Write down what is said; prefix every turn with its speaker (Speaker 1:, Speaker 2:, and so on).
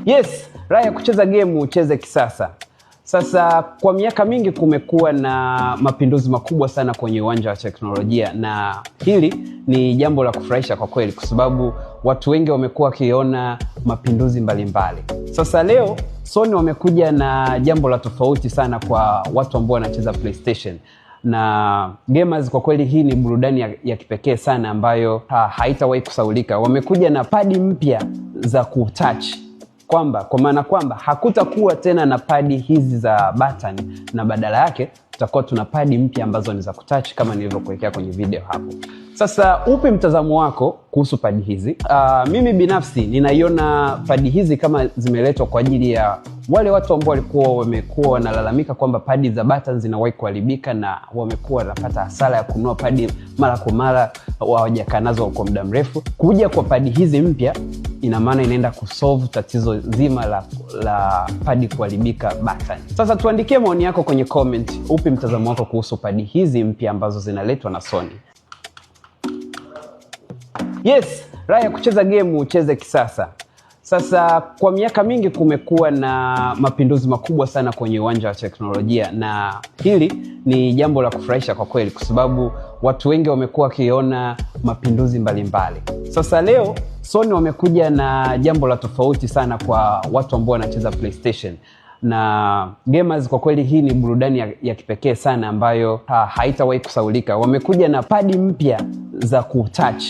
Speaker 1: Yes, raha ya kucheza game ucheze kisasa. Sasa kwa miaka mingi kumekuwa na mapinduzi makubwa sana kwenye uwanja wa teknolojia, na hili ni jambo la kufurahisha kwa kweli, kwa sababu watu wengi wamekuwa wakiona mapinduzi mbalimbali. Sasa leo Sony wamekuja na jambo la tofauti sana kwa watu ambao wanacheza PlayStation. Na gamers kwa kweli hii ni burudani ya kipekee sana ambayo haitawahi kusaulika. Wamekuja na padi mpya za kutouch, kwa maana kwamba hakutakuwa tena na padi hizi za button, na badala yake tutakuwa tuna padi mpya ambazo ni za kutouch kama nilivyokuwekea kwenye video hapo. Sasa upi mtazamo wako kuhusu padi hizi? Mimi binafsi ninaiona padi hizi kama zimeletwa kwa ajili ya wale watu ambao wamekuwa wanalalamika kwamba padi za button zinawahi kuharibika na wamekuwa wanapata hasara ya kununua padi mara kwa mara, hawajakaa nazo kwa muda mrefu. Kuja kwa padi hizi mpya ina maana inaenda kusolve tatizo zima la padi kuharibika button. Sasa tuandikie maoni yako kwenye comment, upi mtazamo wako kuhusu padi hizi mpya ambazo zinaletwa na Sony. Yes, raha ya kucheza game ucheze kisasa. Sasa kwa miaka mingi kumekuwa na mapinduzi makubwa sana kwenye uwanja wa teknolojia, na hili ni jambo la kufurahisha kwa kweli, kwa sababu watu wengi wamekuwa wakiona mapinduzi mbalimbali. Sasa leo Sony wamekuja na jambo la tofauti sana kwa watu ambao wanacheza PlayStation. Na gamers kwa kweli hii ni burudani ya kipekee sana ambayo haitawahi kusaulika. Wamekuja na padi mpya za kutouch,